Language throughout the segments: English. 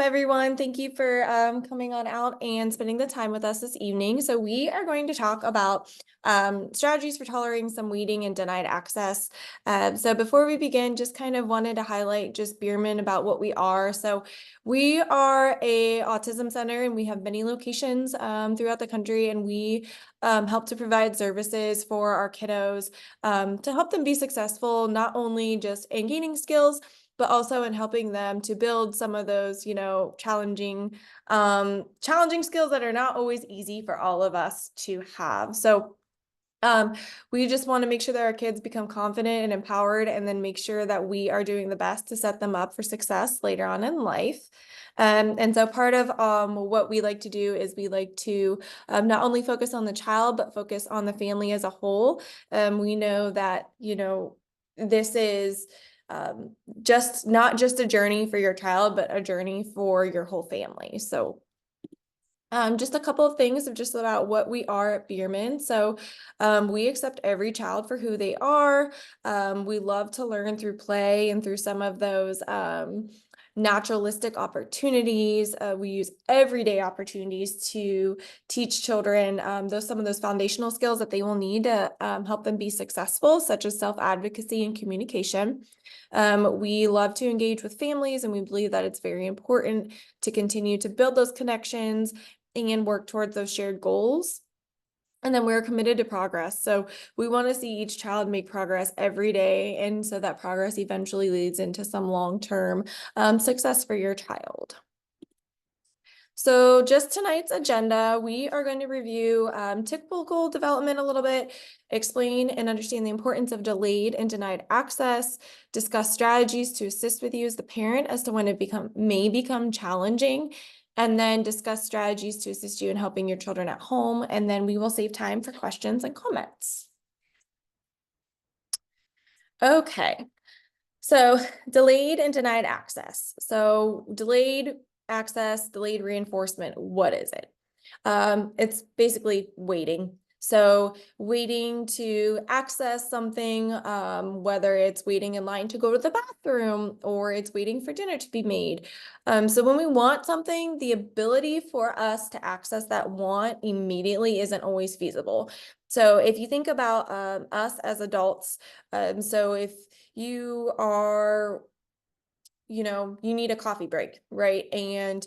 Everyone. Thank you for coming on out and spending the time with us this evening. So we are going to talk about strategies for tolerating some waiting and denied access. So before we begin, just kind of wanted to highlight just Bierman about what we are. So we are a autism center and we have many locations throughout the country, and we help to provide services for our kiddos to help them be successful, not only just in gaining skills, but also in helping them to build some of those, challenging skills that are not always easy for all of us to have. So we just want to make sure that our kids become confident and empowered, and then make sure that we are doing the best to set them up for success later on in life. And so part of what we like to do is we like to not only focus on the child, but focus on the family as a whole. We know that, this is not just a journey for your child, but a journey for your whole family. So just a couple of things of just about what we are at Bierman. So we accept every child for who they are. We love to learn through play and through some of those naturalistic opportunities. We use everyday opportunities to teach children some of those foundational skills that they will need to help them be successful, such as self-advocacy and communication. We love to engage with families, and we believe that it's very important to continue to build those connections and work towards those shared goals. And then we're committed to progress. So we want to see each child make progress every day. And so that progress eventually leads into some long-term success for your child. So just tonight's agenda, we are going to review typical development a little bit, explain and understand the importance of delayed and denied access, discuss strategies to assist with you as the parent as to when it may become challenging, and then discuss strategies to assist you in helping your children at home. And then we will save time for questions and comments. Okay, so delayed and denied access. So delayed access, delayed reinforcement, what is it? It's basically waiting. So waiting to access something, whether it's waiting in line to go to the bathroom or it's waiting for dinner to be made. So when we want something, the ability for us to access that want immediately isn't always feasible. So if you think about us as adults, so if you are, you need a coffee break, right? And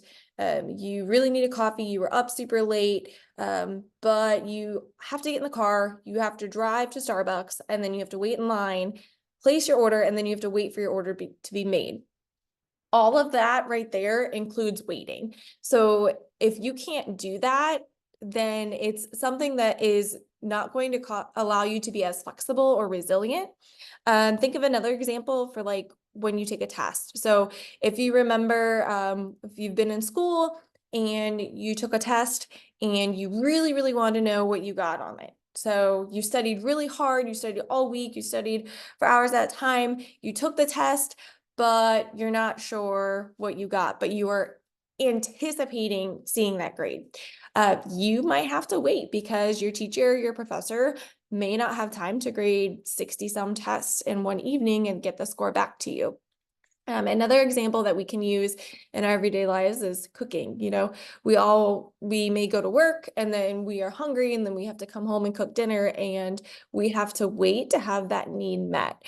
you really need a coffee. You were up super late, but you have to get in the car. You have to drive to Starbucks, and then you have to wait in line, place your order, and then you have to wait for your order to be made. All of that right there includes waiting. So if you can't do that, then it's something that is not going to allow you to be as flexible or resilient. Think of another example for like when you take a test. So if you remember, if you've been in school and you took a test and you really, really want to know what you got on it. So you studied really hard, you studied all week, you studied for hours at a time, you took the test, but you're not sure what you got, but you are anticipating seeing that grade. You might have to wait because your teacher, your professor may not have time to grade 60 some tests in one evening and get the score back to you. Another example that we can use in our everyday lives is cooking. We may go to work and then we are hungry, and then we have to come home and cook dinner, and we have to wait to have that need met.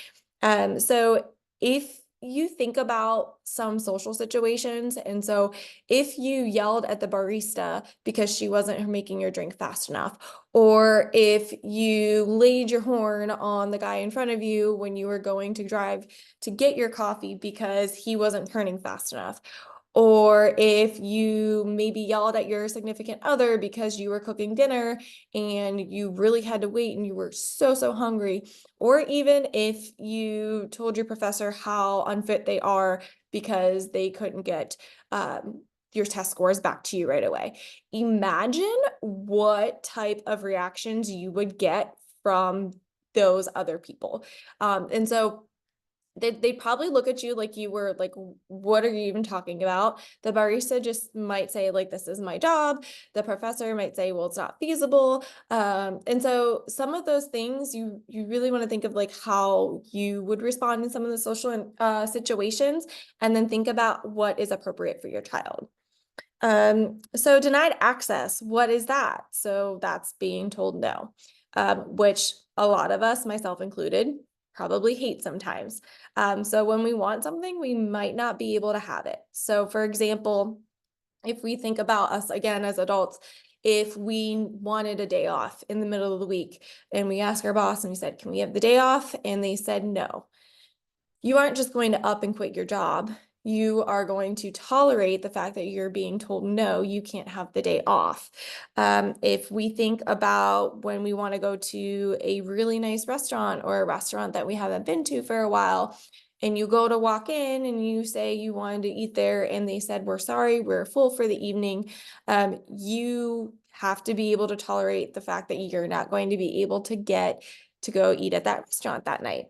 So if you think about some social situations, and so if you yelled at the barista because she wasn't making your drink fast enough, or if you laid your horn on the guy in front of you when you were going to drive to get your coffee because he wasn't turning fast enough, or if you maybe yelled at your significant other because you were cooking dinner and you really had to wait and you were so hungry, or even if you told your professor how unfit they are because they couldn't get your test scores back to you right away. Imagine what type of reactions you would get from those other people. And so They'd probably look at you like you were like, what are you even talking about? The barista just might say like, this is my job. The professor might say, well, it's not feasible. And so some of those things you really want to think of like how you would respond in some of the social situations, and then think about what is appropriate for your child. So denied access, what is that? So that's being told no, which a lot of us, myself included, probably hate sometimes. So when we want something, we might not be able to have it. So for example, if we think about us again as adults, if we wanted a day off in the middle of the week and we asked our boss and we said, can we have the day off? And they said no. You aren't just going to up and quit your job. You are going to tolerate the fact that you're being told, no, you can't have the day off. If we think about when we want to go to a really nice restaurant or a restaurant that we haven't been to for a while, and you go to walk in and you say you wanted to eat there and they said, we're sorry, we're full for the evening. You have to be able to tolerate the fact that you're not going to be able to get to go eat at that restaurant that night.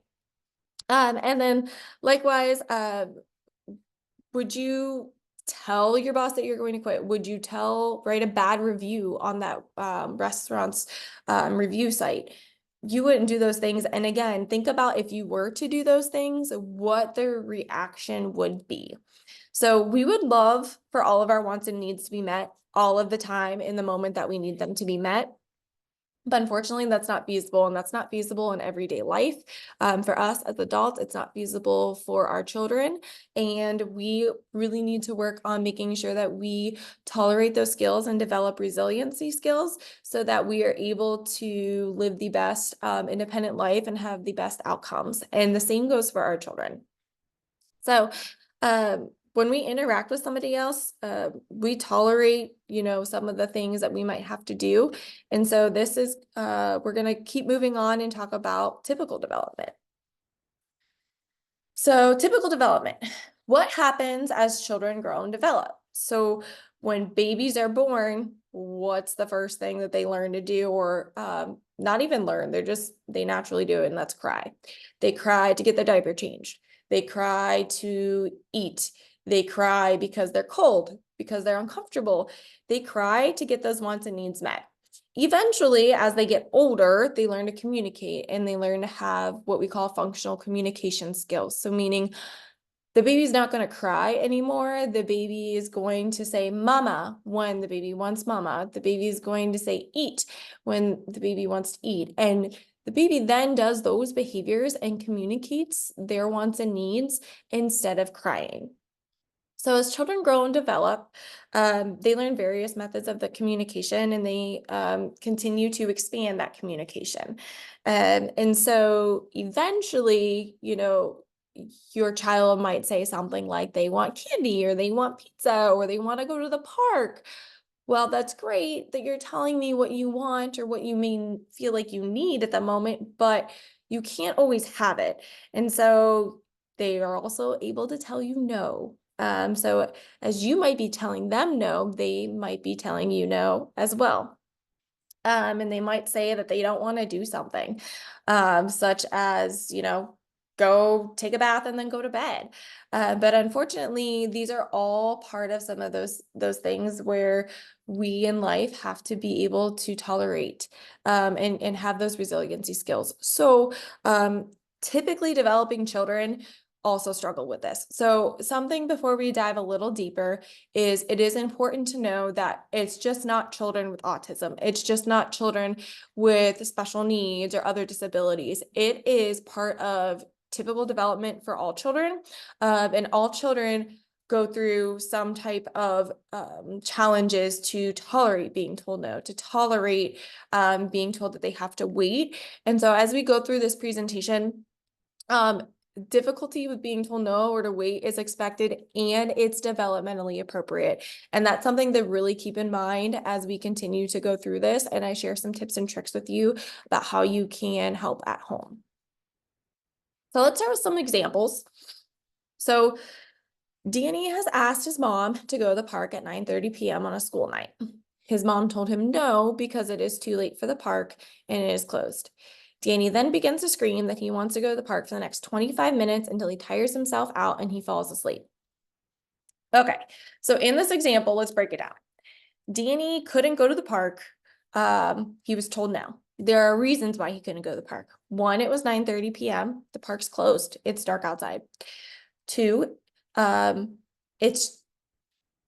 And then likewise, would you tell your boss that you're going to quit? Would you write a bad review on that restaurant's review site? You wouldn't do those things. And again, think about if you were to do those things, what their reaction would be. So we would love for all of our wants and needs to be met all of the time in the moment that we need them to be met. But unfortunately, that's not feasible, and that's not feasible in everyday life. For us as adults, it's not feasible for our children, and we really need to work on making sure that we tolerate those skills and develop resiliency skills so that we are able to live the best independent life and have the best outcomes. And the same goes for our children. So when we interact with somebody else, we tolerate, some of the things that we might have to do. And so this is, we're going to keep moving on and talk about typical development. So typical development, what happens as children grow and develop? So when babies are born, what's the first thing that they learn to do, or not even learn, they naturally do it, and that's cry. They cry to get their diaper changed. They cry to eat. They cry because they're cold, because they're uncomfortable. They cry to get those wants and needs met. Eventually, as they get older, they learn to communicate and they learn to have what we call functional communication skills. So meaning the baby's not going to cry anymore. The baby is going to say mama when the baby wants mama. The baby is going to say eat when the baby wants to eat. And the baby then does those behaviors and communicates their wants and needs instead of crying. So as children grow and develop, they learn various methods of the communication, and they continue to expand that communication. And so eventually, your child might say something like they want candy, or they want pizza, or they want to go to the park. Well, that's great that you're telling me what you want or what you feel like you need at the moment, but you can't always have it. And so they are also able to tell you no. So as you might be telling them no, they might be telling you no as well. And they might say that they don't want to do something, such as, go take a bath and then go to bed. But unfortunately, these are all part of some of those things where we in life have to be able to tolerate and have those resiliency skills. So typically developing children also struggle with this. So something before we dive a little deeper is it is important to know that it's just not children with autism. It's just not children with special needs or other disabilities. It is part of typical development for all children, and all children go through some type of challenges to tolerate being told no, to tolerate being told that they have to wait. And so as we go through this presentation, difficulty with being told no or to wait is expected, and it's developmentally appropriate. And that's something to really keep in mind as we continue to go through this. And I share some tips and tricks with you about how you can help at home. So let's start with some examples. So Danny has asked his mom to go to the park at 9:30 p.m. on a school night. His mom told him no because it is too late for the park and it is closed. Danny then begins to scream that he wants to go to the park for the next 25 minutes until he tires himself out and he falls asleep. Okay, so in this example, let's break it down. Danny couldn't go to the park. He was told no. There are reasons why he couldn't go to the park. One, it was 9:30 p.m. The park's closed. It's dark outside. Two, it's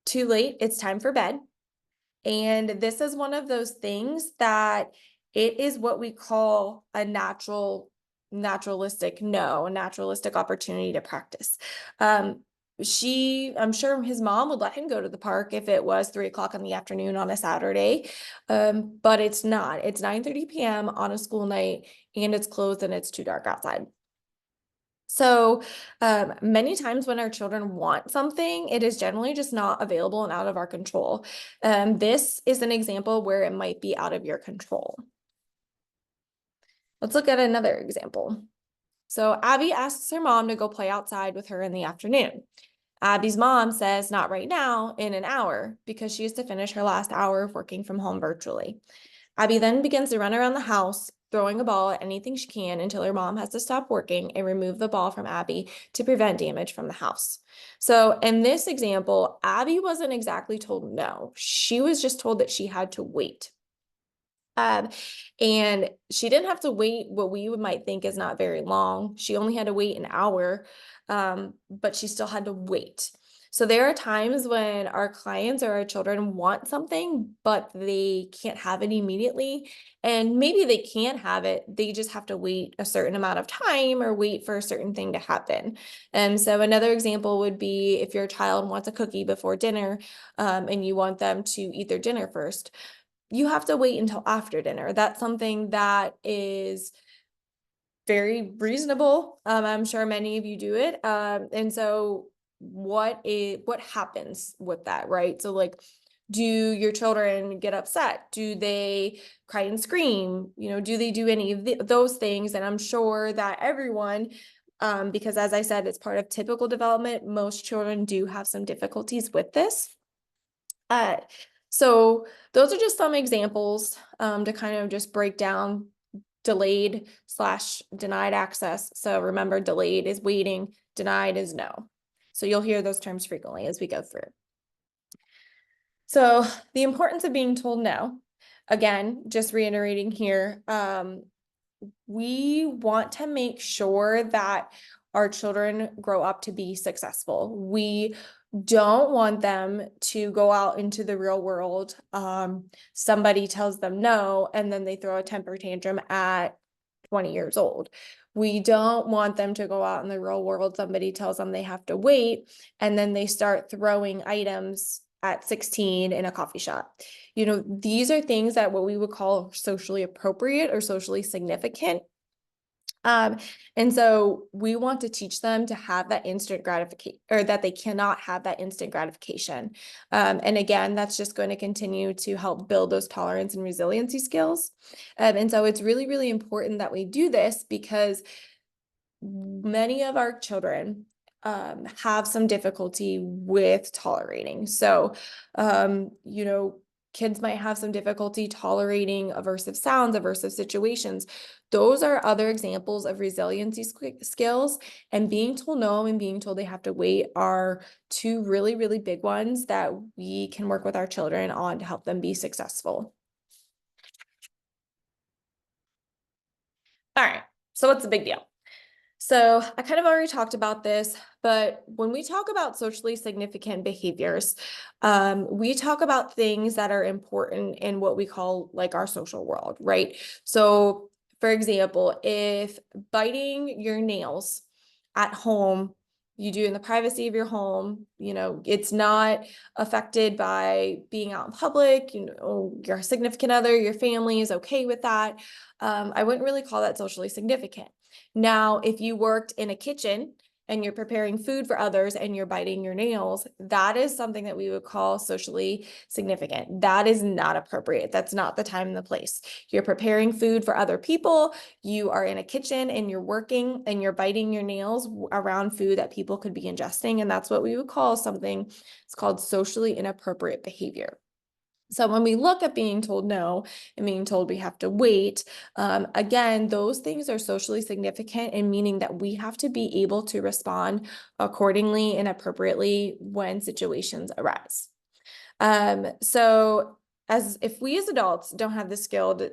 too late. It's time for bed. And this is one of those things that it is what we call a naturalistic opportunity to practice. I'm sure his mom would let him go to the park if it was 3 o'clock in the afternoon on a Saturday. But it's not. It's 9:30 p.m. on a school night and it's closed and it's too dark outside. So many times when our children want something, it is generally just not available and out of our control. This is an example where it might be out of your control. Let's look at another example. So Abby asks her mom to go play outside with her in the afternoon. Abby's mom says not right now, in an hour, because she has to finish her last hour of working from home virtually. Abby then begins to run around the house, throwing a ball at anything she can until her mom has to stop working and remove the ball from Abby to prevent damage from the house. So in this example, Abby wasn't exactly told no. She was just told that she had to wait. And she didn't have to wait what we might think is not very long. She only had to wait an hour, but she still had to wait. So there are times when our clients or our children want something, but they can't have it immediately. And maybe they can have it. They just have to wait a certain amount of time or wait for a certain thing to happen. And so another example would be if your child wants a cookie before dinner, and you want them to eat their dinner first, you have to wait until after dinner. That's something that is very reasonable. I'm sure many of you do it. And so what happens with that, right? So like, do your children get upset? Do they cry and scream? Do they do any of those things? And I'm sure that everyone, because as I said, it's part of typical development, most children do have some difficulties with this. So those are just some examples to kind of just break down delayed/denied access. So remember, delayed is waiting, denied is no. So you'll hear those terms frequently as we go through. So the importance of being told no, again, just reiterating here, we want to make sure that our children grow up to be successful. We don't want them to go out into the real world. Somebody tells them no, and then they throw a temper tantrum at 20 years old. We don't want them to go out in the real world. Somebody tells them they have to wait, and then they start throwing items at 16 in a coffee shop. These are things that what we would call socially appropriate or socially significant. And so we want to teach them to have that instant gratification, or that they cannot have that instant gratification. And again, that's just going to continue to help build those tolerance and resiliency skills. And so it's really, really important that we do this because many of our children have some difficulty with tolerating. So, kids might have some difficulty tolerating aversive sounds, aversive situations. Those are other examples of resiliency skills, and being told no and being told they have to wait are two really, really big ones that we can work with our children on to help them be successful. All right, so what's the big deal? So I kind of already talked about this, but when we talk about socially significant behaviors, we talk about things that are important in what we call like our social world, right? So for example, if biting your nails at home, you do in the privacy of your home, it's not affected by being out in public, your significant other, your family is okay with that. I wouldn't really call that socially significant. Now, if you worked in a kitchen and you're preparing food for others and you're biting your nails, that is something that we would call socially significant. That is not appropriate. That's not the time and the place. You're preparing food for other people. You are in a kitchen and you're working and you're biting your nails around food that people could be ingesting. And that's what we would call something, it's called socially inappropriate behavior. So when we look at being told no and being told we have to wait, again, those things are socially significant and meaning that we have to be able to respond accordingly and appropriately when situations arise. So as if we as adults don't have the skill to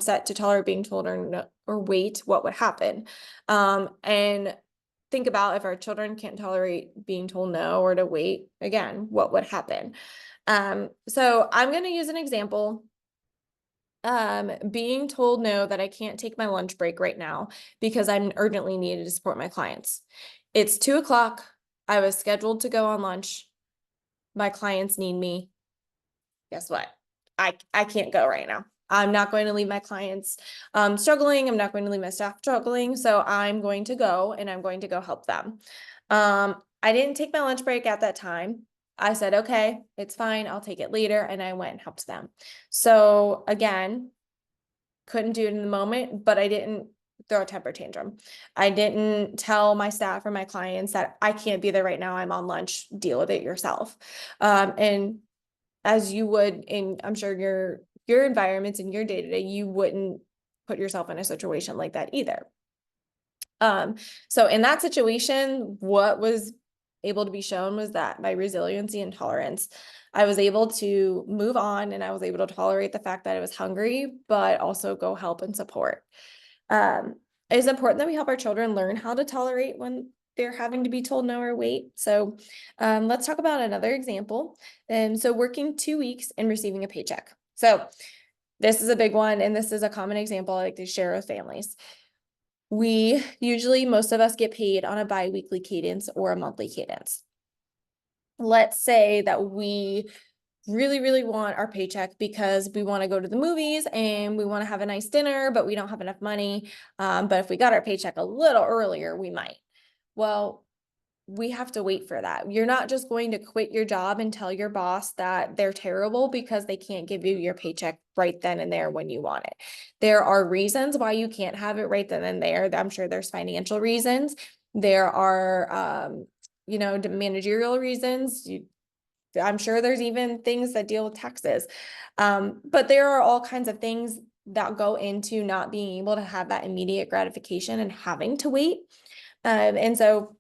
set to tolerate being told or wait, what would happen? And think about if our children can't tolerate being told no or to wait, again, what would happen? So I'm going to use an example. Being told no, that I can't take my lunch break right now because I'm urgently needed to support my clients. It's 2:00. I was scheduled to go on lunch. My clients need me. Guess what? I can't go right now. I'm not going to leave my clients struggling. I'm not going to leave my staff struggling. So I'm going to go and I'm going to go help them. I didn't take my lunch break at that time. I said, okay, it's fine. I'll take it later. And I went and helped them. So again, couldn't do it in the moment, but I didn't throw a temper tantrum. I didn't tell my staff or my clients that I can't be there right now. I'm on lunch, deal with it yourself. And as you would in, I'm sure your environments in your day-to-day, you wouldn't put yourself in a situation like that either. So in that situation, what was able to be shown was that my resiliency and tolerance, I was able to move on and I was able to tolerate the fact that I was hungry, but also go help and support. It's important that we help our children learn how to tolerate when they're having to be told no or wait. So let's talk about another example. So working 2 weeks and receiving a paycheck. So this is a big one, and this is a common example I like to share with families. We usually, most of us get paid on a bi-weekly cadence or a monthly cadence. Let's say that we really, really want our paycheck because we want to go to the movies and we want to have a nice dinner, but we don't have enough money. But if we got our paycheck a little earlier, we might. Well, we have to wait for that. You're not just going to quit your job and tell your boss that they're terrible because they can't give you your paycheck right then and there when you want it. There are reasons why you can't have it right then and there. I'm sure there's financial reasons. There are, managerial reasons. I'm sure there's even things that deal with taxes. But there are all kinds of things that go into not being able to have that immediate gratification and having to wait. And so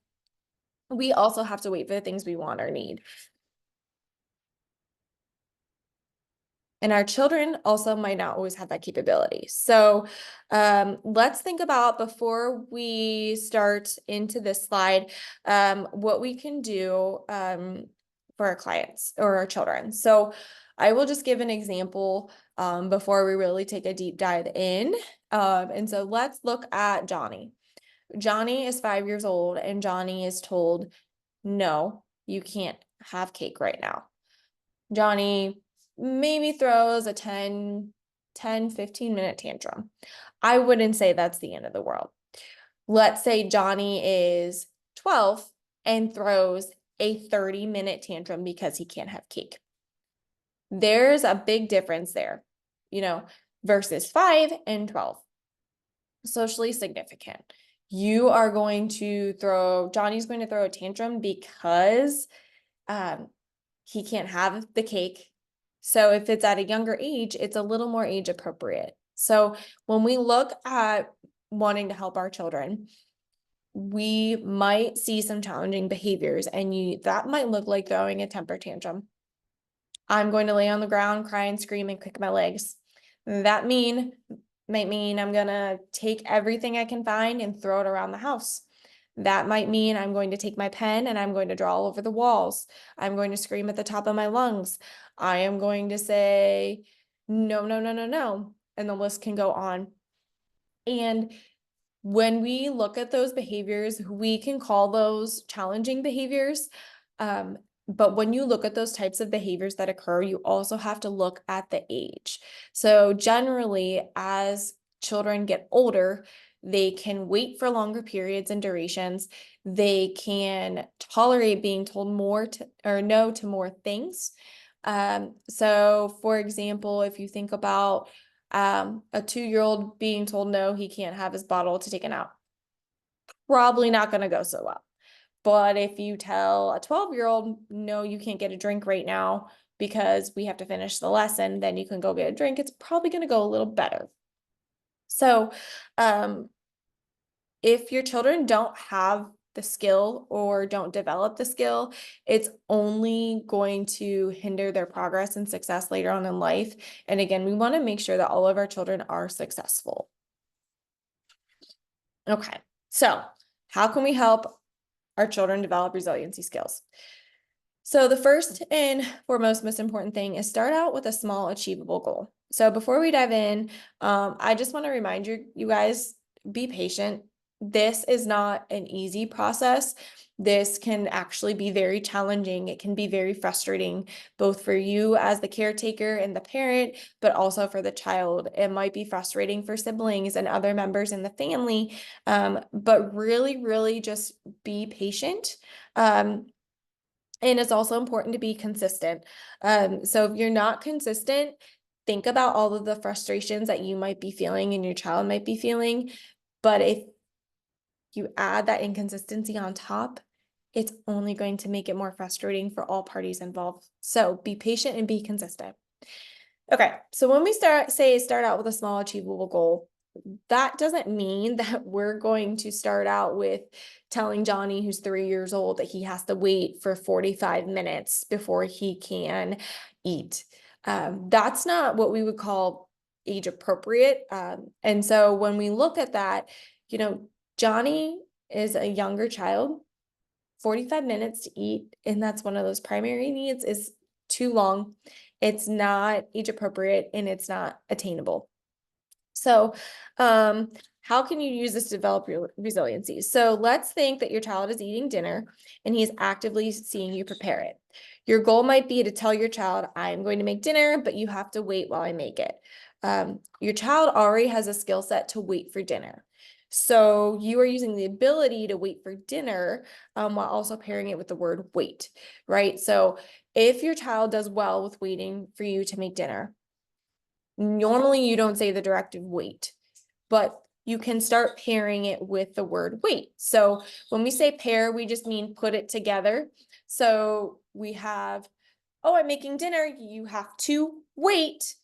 we also have to wait for the things we want or need. And our children also might not always have that capability. So let's think about, before we start into this slide, what we can do for our clients or our children. So I will just give an example before we really take a deep dive in. And so let's look at Johnny. Johnny is 5 years old and Johnny is told, no, you can't have cake right now. Johnny maybe throws a 15-minute tantrum. I wouldn't say that's the end of the world. Let's say Johnny is 12 and throws a 30-minute tantrum because he can't have cake. There's a big difference there, versus 5 and 12. Socially significant. Johnny's going to throw a tantrum because he can't have the cake. So if it's at a younger age, it's a little more age appropriate. So when we look at wanting to help our children, we might see some challenging behaviors, and that might look like throwing a temper tantrum. I'm going to lay on the ground, cry and scream and kick my legs. That might mean I'm going to take everything I can find and throw it around the house. That might mean I'm going to take my pen and I'm going to draw all over the walls. I'm going to scream at the top of my lungs. I am going to say, no, no, no, no, no. And the list can go on. And when we look at those behaviors, we can call those challenging behaviors. But when you look at those types of behaviors that occur, you also have to look at the age. So generally, as children get older, they can wait for longer periods and durations. They can tolerate being told no to more things. So for example, if you think about a 2-year-old being told no, he can't have his bottle to take it out, probably not going to go so well. But if you tell a 12-year-old, no, you can't get a drink right now because we have to finish the lesson, then you can go get a drink, it's probably going to go a little better. So, if your children don't have the skill or don't develop the skill, it's only going to hinder their progress and success later on in life. And again, we want to make sure that all of our children are successful. Okay, so how can we help our children develop resiliency skills? So the first and foremost most important thing is start out with a small achievable goal. So before we dive in, I just want to remind you guys, be patient. This is not an easy process. This can actually be very challenging. It can be very frustrating, both for you as the caretaker and the parent, but also for the child. It might be frustrating for siblings and other members in the family, but really, really just be patient. And it's also important to be consistent. So if you're not consistent, think about all of the frustrations that you might be feeling and your child might be feeling. But if you add that inconsistency on top, it's only going to make it more frustrating for all parties involved. So be patient and be consistent. Okay, so when we start out with a small achievable goal, that doesn't mean that we're going to start out with telling Johnny, who's 3 years old, that he has to wait for 45 minutes before he can eat. That's not what we would call age appropriate. And so when we look at that, Johnny is a younger child, 45 minutes to eat, and that's one of those primary needs, is too long. It's not age appropriate and it's not attainable. So, how can you use this to develop your resiliency? So let's think that your child is eating dinner and he's actively seeing you prepare it. Your goal might be to tell your child, I'm going to make dinner, but you have to wait while I make it. Your child already has a skill set to wait for dinner. So you are using the ability to wait for dinner while also pairing it with the word wait, right? So if your child does well with waiting for you to make dinner, normally you don't say the directive wait, but you can start pairing it with the word wait. So when we say pair, we just mean put it together. So we have, oh, I'm making dinner, you have to wait.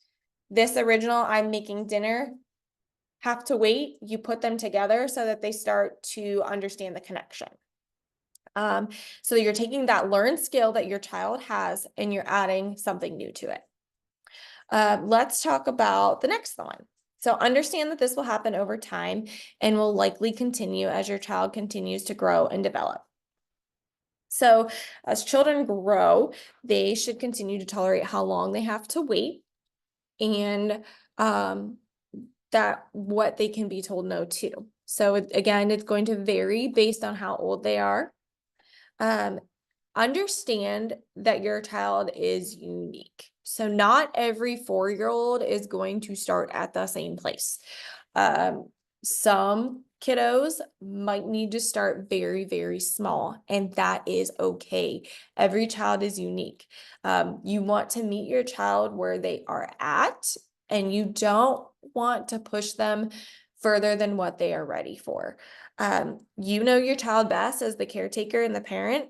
This original, I'm making dinner, have to wait. You put them together so that they start to understand the connection. So you're taking that learned skill that your child has and you're adding something new to it. Let's talk about the next one. So understand that this will happen over time and will likely continue as your child continues to grow and develop. So as children grow, they should continue to tolerate how long they have to wait and that what they can be told no to. So again, it's going to vary based on how old they are. Understand that your child is unique. So not every 4-year-old is going to start at the same place. Some kiddos might need to start very, very small, and that is okay. Every child is unique. You want to meet your child where they are at, and you don't want to push them further than what they are ready for. You know your child best as the caretaker and the parent.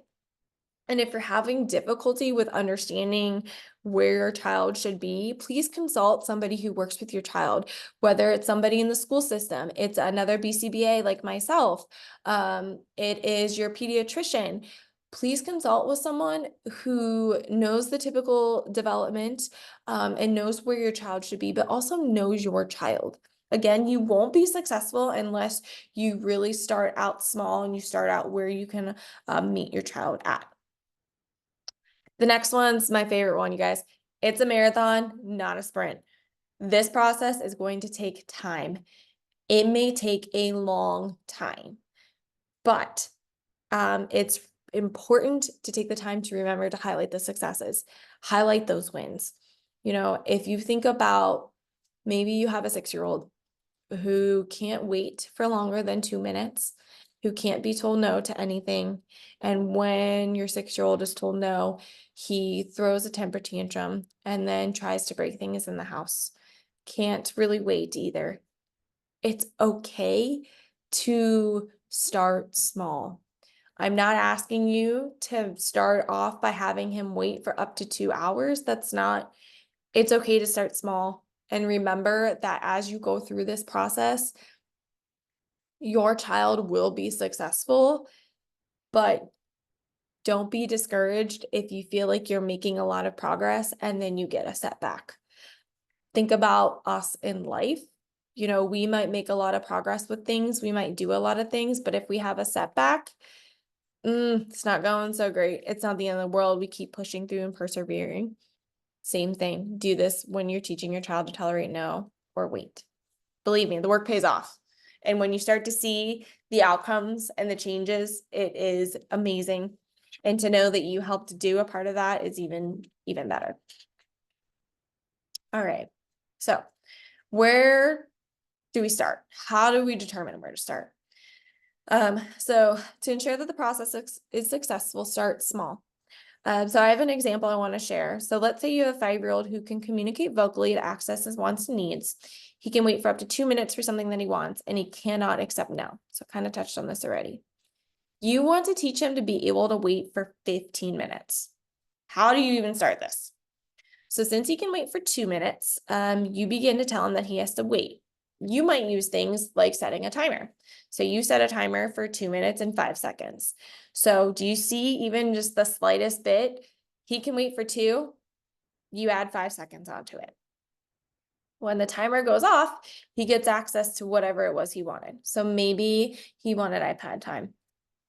And if you're having difficulty with understanding where your child should be, please consult somebody who works with your child, whether it's somebody in the school system, it's another BCBA like myself, it is your pediatrician. Please consult with someone who knows the typical development and knows where your child should be, but also knows your child. Again, you won't be successful unless you really start out small and you start out where you can meet your child at. The next one's my favorite one, you guys. It's a marathon, not a sprint. This process is going to take time. It may take a long time, but it's important to take the time to remember to highlight the successes, highlight those wins. If you think about maybe you have a 6-year-old who can't wait for longer than 2 minutes, who can't be told no to anything. And when your 6-year-old is told no, he throws a temper tantrum and then tries to break things in the house. Can't really wait either. It's okay to start small. I'm not asking you to start off by having him wait for up to 2 hours. It's okay to start small. And remember that as you go through this process, your child will be successful, but don't be discouraged if you feel like you're making a lot of progress and then you get a setback. Think about us in life. We might make a lot of progress with things, we might do a lot of things, but if we have a setback, it's not going so great. It's not the end of the world. We keep pushing through and persevering. Same thing. Do this when you're teaching your child to tolerate no or wait. Believe me, the work pays off. And when you start to see the outcomes and the changes, it is amazing. And to know that you helped do a part of that is even better. All right. So where do we start? How do we determine where to start? So to ensure that the process is successful, start small. So I have an example I want to share. So let's say you have a 5-year-old who can communicate vocally to access his wants and needs. He can wait for up to 2 minutes for something that he wants, and he cannot accept no. So I kind of touched on this already. You want to teach him to be able to wait for 15 minutes. How do you even start this? So since he can wait for 2 minutes, you begin to tell him that he has to wait. You might use things like setting a timer. So you set a timer for 2 minutes and 5 seconds. So do you see even just the slightest bit? He can wait for 2, you add 5 seconds onto it. When the timer goes off, he gets access to whatever it was he wanted. So maybe he wanted iPad time.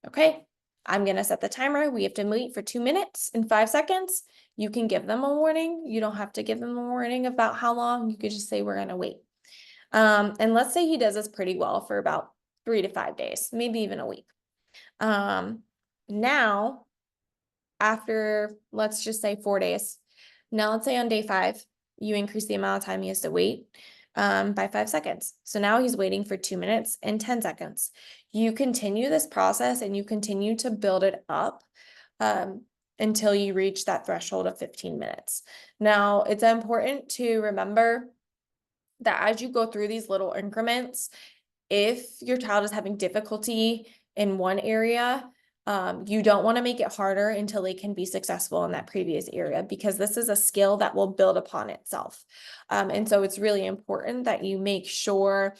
Okay, I'm going to set the timer. We have to wait for 2 minutes and 5 seconds. You can give them a warning. You don't have to give them a warning about how long. You could just say, we're going to wait. And let's say he does this pretty well for about 3 to 5 days, maybe even a week. Now, after, let's just say 4 days. Now, let's say on day 5, you increase the amount of time he has to wait by 5 seconds. So now he's waiting for 2 minutes and 10 seconds. You continue this process and you continue to build it up until you reach that threshold of 15 minutes. Now, it's important to remember that as you go through these little increments, if your child is having difficulty in one area, you don't want to make it harder until they can be successful in that previous area, because this is a skill that will build upon itself. And so it's really important that you make sure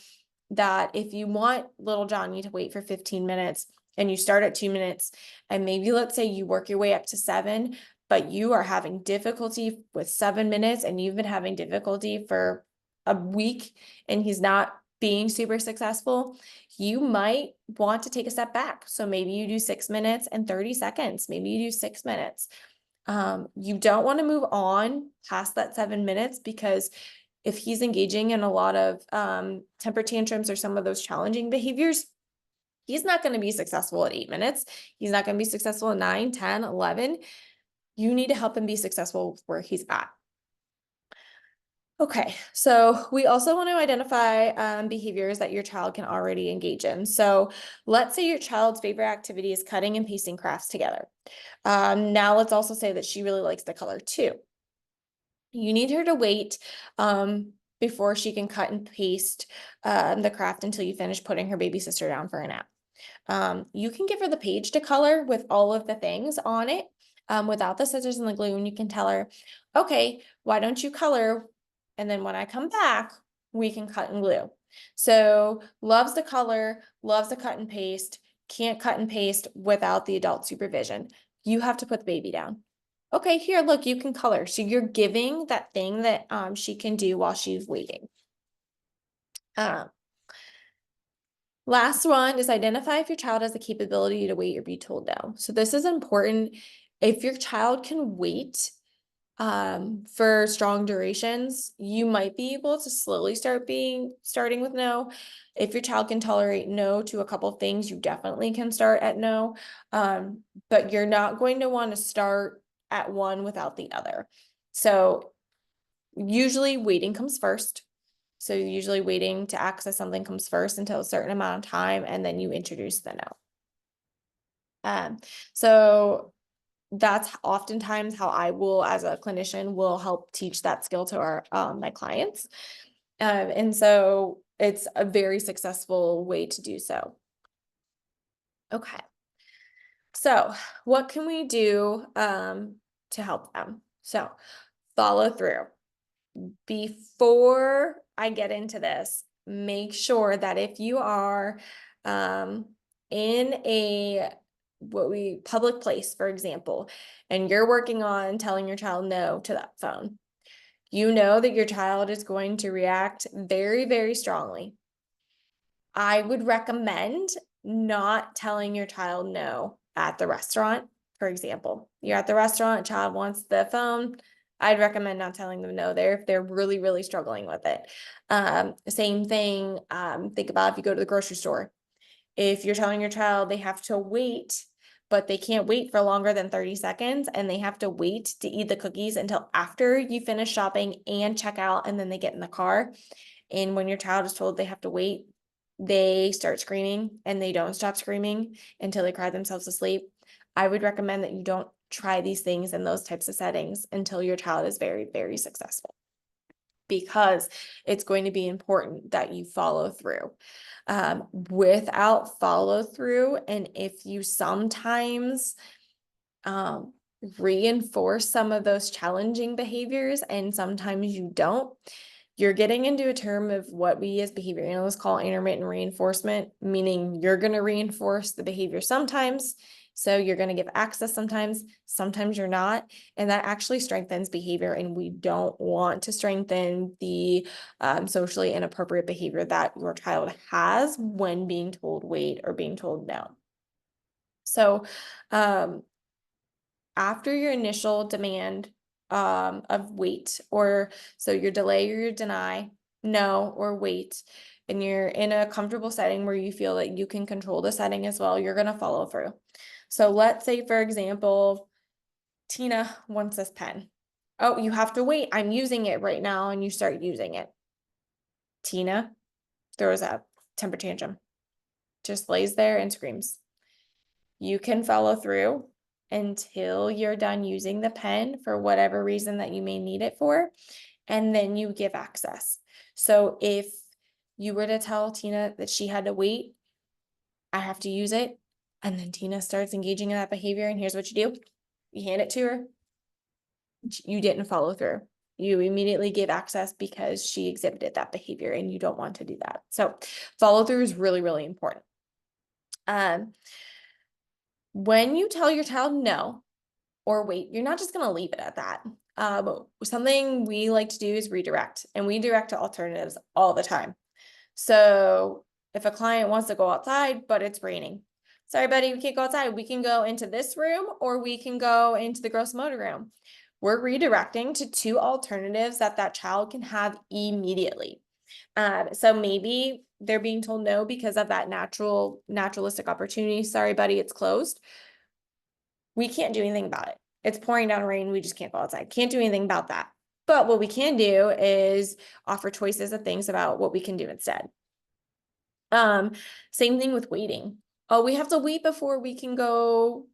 that if you want little Johnny to wait for 15 minutes and you start at 2 minutes, and maybe let's say you work your way up to 7, but you are having difficulty with 7 minutes and you've been having difficulty for a week and he's not being super successful, you might want to take a step back. So maybe you do 6 minutes and 30 seconds. Maybe you do 6 minutes. You don't want to move on past that 7 minutes, because if he's engaging in a lot of temper tantrums or some of those challenging behaviors, he's not going to be successful at 8 minutes. He's not going to be successful at 9, 10, 11. You need to help him be successful where he's at. Okay, so we also want to identify behaviors that your child can already engage in. So let's say your child's favorite activity is cutting and pasting crafts together. Now let's also say that she really likes to color too. You need her to wait before she can cut and paste the craft until you finish putting her baby sister down for a nap. You can give her the page to color with all of the things on it without the scissors and the glue, and you can tell her, okay, why don't you color? And then when I come back, we can cut and glue. So loves the color, loves the cut and paste, can't cut and paste without the adult supervision. You have to put the baby down. Okay, here, look, you can color. So you're giving that thing that she can do while she's waiting. Last one is identify if your child has the capability to wait or be told no. So this is important. If your child can wait for strong durations, you might be able to slowly starting with no. If your child can tolerate no to a couple of things, you definitely can start at no. But you're not going to want to start at one without the other. So usually waiting comes first. So usually waiting to access something comes first until a certain amount of time, and then you introduce the no. So that's oftentimes how I will, as a clinician, will help teach that skill to our my clients. And so it's a very successful way to do so. Okay. So what can we do to help them? So follow through. Before I get into this, make sure that if you are in a public place, for example, and you're working on telling your child no to that phone, you know that your child is going to react very, very strongly. I would recommend not telling your child no at the restaurant. For example, you're at the restaurant, child wants the phone. I'd recommend not telling them no there if they're really, really struggling with it. Same thing, think about if you go to the grocery store. If you're telling your child they have to wait, but they can't wait for longer than 30 seconds and they have to wait to eat the cookies until after you finish shopping and check out and then they get in the car. And when your child is told they have to wait, they start screaming and they don't stop screaming until they cry themselves to sleep. I would recommend that you don't try these things in those types of settings until your child is very, very successful, because it's going to be important that you follow through. Without follow through, and if you sometimes reinforce some of those challenging behaviors and sometimes you don't, you're getting into a term of what we as behavior analysts call intermittent reinforcement, meaning you're going to reinforce the behavior sometimes. So you're going to give access sometimes you're not. And that actually strengthens behavior. And we don't want to strengthen the socially inappropriate behavior that your child has when being told wait or being told no. So after your initial demand of wait, or so your delay or your deny, no or wait, and you're in a comfortable setting where you feel that you can control the setting as well, you're going to follow through. So let's say, for example, Tina wants this pen. Oh, you have to wait. I'm using it right now. And you start using it. Tina throws a temper tantrum, just lays there and screams. You can follow through until you're done using the pen for whatever reason that you may need it for, and then you give access. So if you were to tell Tina that she had to wait, I have to use it, and then Tina starts engaging in that behavior, and here's what you do. You hand it to her. You didn't follow through. You immediately gave access because she exhibited that behavior, and you don't want to do that. So follow through is really, really important. When you tell your child no or wait, you're not just going to leave it at that. Something we like to do is redirect, and we direct to alternatives all the time. So if a client wants to go outside, but it's raining, sorry, buddy, we can't go outside. We can go into this room or we can go into the gross motor room. We're redirecting to two alternatives that child can have immediately. So maybe they're being told no because of that naturalistic opportunity. Sorry, buddy, it's closed. We can't do anything about it. It's pouring down rain. We just can't go outside. Can't do anything about that. But what we can do is offer choices of things about what we can do instead. Same thing with waiting. Oh, we have to wait before we can go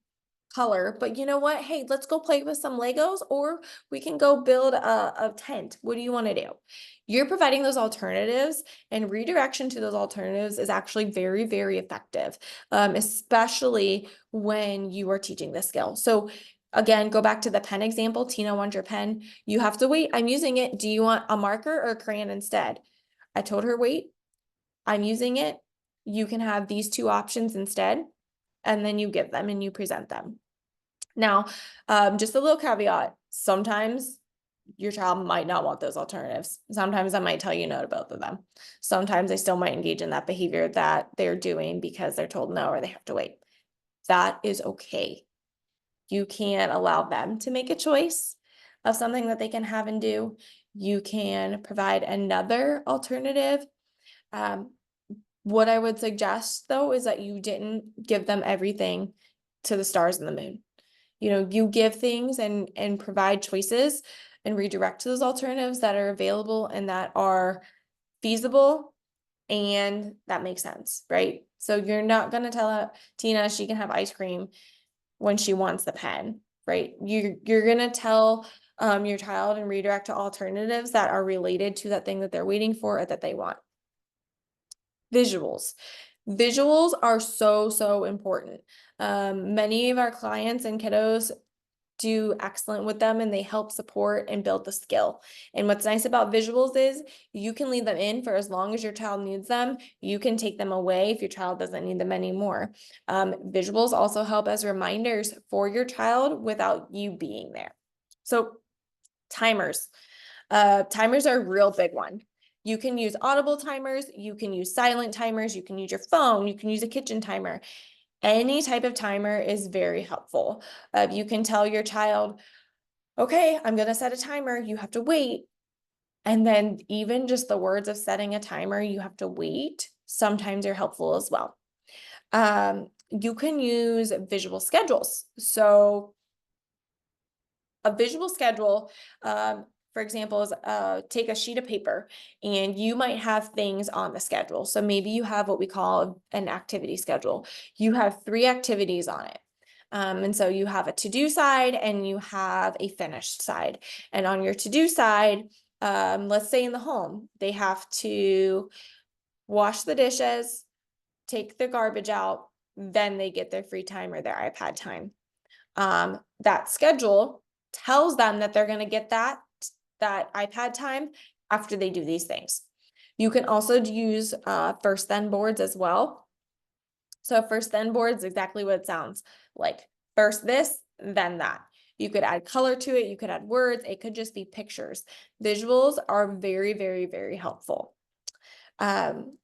color, but you know what? Hey, let's go play with some Legos, or we can go build a tent. What do you want to do? You're providing those alternatives, and redirection to those alternatives is actually very, very effective, especially when you are teaching the skill. So again, go back to the pen example. Tina wants your pen. You have to wait. I'm using it. Do you want a marker or a crayon instead? I told her, wait, I'm using it. You can have these two options instead. And then you give them and you present them. Now, just a little caveat, sometimes your child might not want those alternatives. Sometimes I might tell you no to both of them. Sometimes they still might engage in that behavior that they're doing because they're told no or they have to wait. That is okay. You can allow them to make a choice of something that they can have and do. You can provide another alternative. What I would suggest, though, is that you didn't give them everything to the stars and the moon. You know, you give things and provide choices and redirect to those alternatives that are available and that are feasible and that makes sense, right? So you're not going to tell Tina she can have ice cream when she wants the pen, right? You're going to tell your child and redirect to alternatives that are related to that thing that they're waiting for or that they want. Visuals. Visuals are so, so important. Many of our clients and kiddos do excellent with them, and they help support and build the skill. And what's nice about visuals is you can leave them in for as long as your child needs them. You can take them away if your child doesn't need them anymore. Visuals also help as reminders for your child without you being there. So timers. Timers are a real big one. You can use audible timers, you can use silent timers, you can use your phone, you can use a kitchen timer. Any type of timer is very helpful. You can tell your child, okay, I'm going to set a timer. You have to wait. And then even just the words of setting a timer, you have to wait, sometimes are helpful as well. You can use visual schedules. So a visual schedule, for example, is take a sheet of paper and you might have things on the schedule. So maybe you have what we call an activity schedule. You have 3 activities on it. And so you have a to-do side and you have a finished side. And on your to-do side, let's say in the home, they have to wash the dishes, take the garbage out, then they get their free time or their iPad time. That schedule tells them that they're going to get that iPad time after they do these things. You can also use first then boards as well. So first then boards, exactly what it sounds like. First this, then that. You could add color to it. You could add words. It could just be pictures. Visuals are very, very, very helpful. And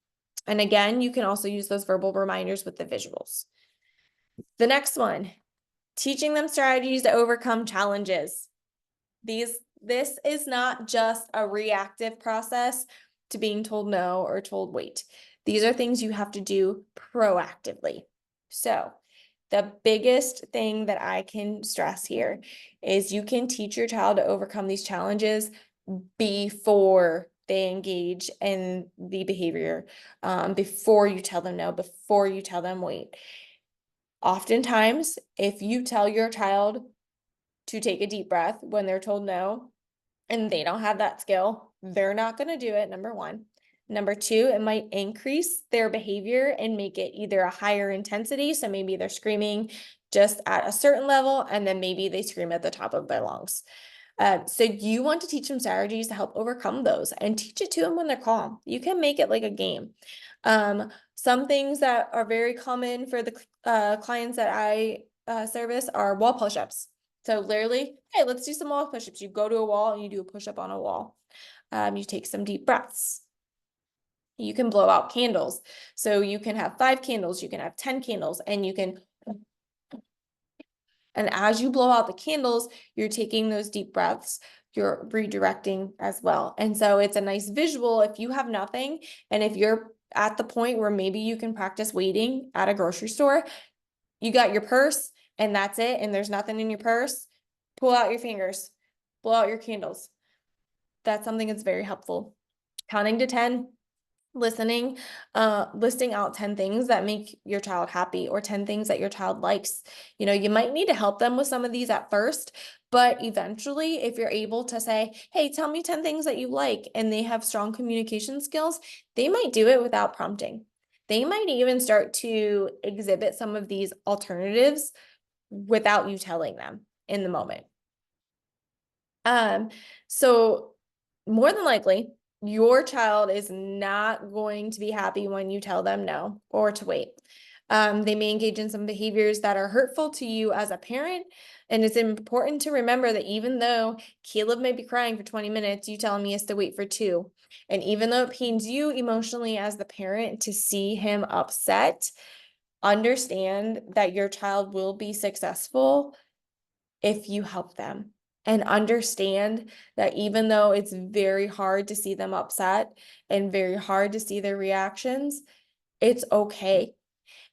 again, you can also use those verbal reminders with the visuals. The next one, teaching them strategies to overcome challenges. This is not just a reactive process to being told no or told wait. These are things you have to do proactively. So the biggest thing that I can stress here is you can teach your child to overcome these challenges before they engage in the behavior, before you tell them no, before you tell them wait. Oftentimes, if you tell your child to take a deep breath when they're told no, and they don't have that skill, they're not going to do it, number one. Number two, it might increase their behavior and make it either a higher intensity. So maybe they're screaming just at a certain level, and then maybe they scream at the top of their lungs. So you want to teach them strategies to help overcome those and teach it to them when they're calm. You can make it like a game. Some things that are very common for the clients that I service are wall push-ups. So literally, hey, let's do some wall push-ups. You go to a wall and you do a push-up on a wall. You take some deep breaths. You can blow out candles. So you can have 5 candles, you can have 10 candles, and you can, and as you blow out the candles, you're taking those deep breaths, you're redirecting as well. And so it's a nice visual if you have nothing, and if you're at the point where maybe you can practice waiting at a grocery store, you got your purse and that's it, and there's nothing in your purse, pull out your fingers, blow out your candles. That's something that's very helpful. Counting to 10, listing out 10 things that make your child happy or 10 things that your child likes. You know, you might need to help them with some of these at first, but eventually if you're able to say, hey, tell me 10 things that you like, and they have strong communication skills, they might do it without prompting. They might even start to exhibit some of these alternatives without you telling them in the moment. So more than likely, your child is not going to be happy when you tell them no or to wait. They may engage in some behaviors that are hurtful to you as a parent. And it's important to remember that even though Caleb may be crying for 20 minutes, you tell him he has to wait for 2. And even though it pains you emotionally as the parent to see him upset, understand that your child will be successful if you help them. And understand that even though it's very hard to see them upset and very hard to see their reactions, it's okay.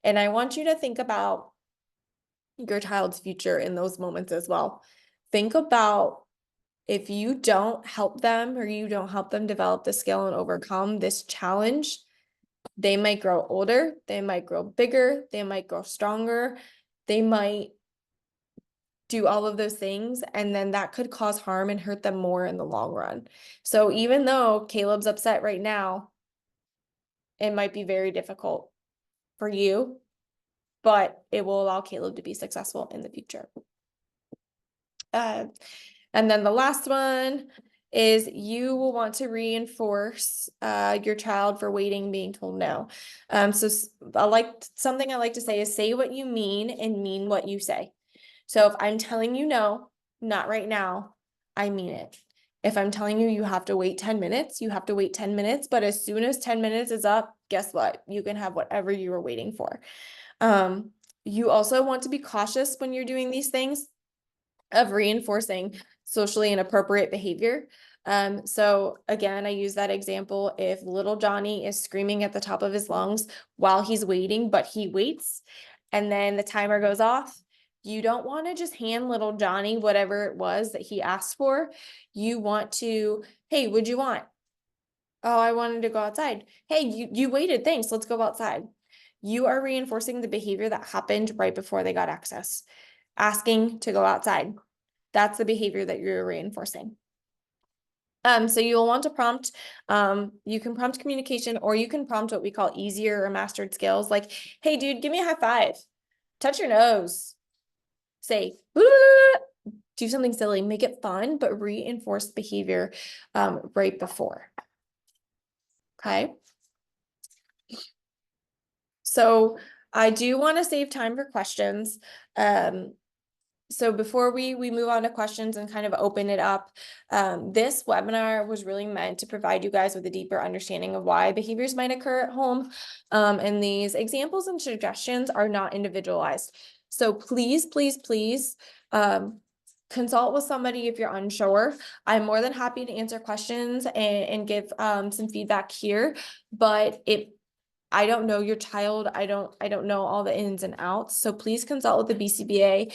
And I want you to think about your child's future in those moments as well. Think about if you don't help them or you don't help them develop the skill and overcome this challenge, they might grow older, they might grow bigger, they might grow stronger, they might do all of those things, and then that could cause harm and hurt them more in the long run. So even though Caleb's upset right now, it might be very difficult for you but it will allow Caleb to be successful in the future. And then the last one is you will want to reinforce your child for waiting, being told no. So something I like to say is say what you mean and mean what you say. So if I'm telling you no, not right now, I mean it. If I'm telling you you have to wait 10 minutes, you have to wait 10 minutes. But as soon as 10 minutes is up, guess what? You can have whatever you were waiting for. You also want to be cautious when you're doing these things of reinforcing socially inappropriate behavior. So again, I use that example. If little Johnny is screaming at the top of his lungs while he's waiting, but he waits, and then the timer goes off, you don't want to just hand little Johnny whatever it was that he asked for. You want to, hey, what'd you want? Oh, I wanted to go outside. Hey, you waited. Thanks. Let's go outside. You are reinforcing the behavior that happened right before they got access. Asking to go outside. That's the behavior that you're reinforcing. So you'll want to prompt, you can prompt communication, or you can prompt what we call easier or mastered skills. Like, hey, dude, give me a high five. Touch your nose. Say, do something silly, make it fun, but reinforce behavior right before. Okay. So I do want to save time for questions. So before we move on to questions and kind of open it up, this webinar was really meant to provide you guys with a deeper understanding of why behaviors might occur at home. And these examples and suggestions are not individualized. So please, please, please, consult with somebody if you're unsure. I'm more than happy to answer questions and give some feedback here, but I don't know your child. I don't know all the ins and outs. So please consult with the BCBA.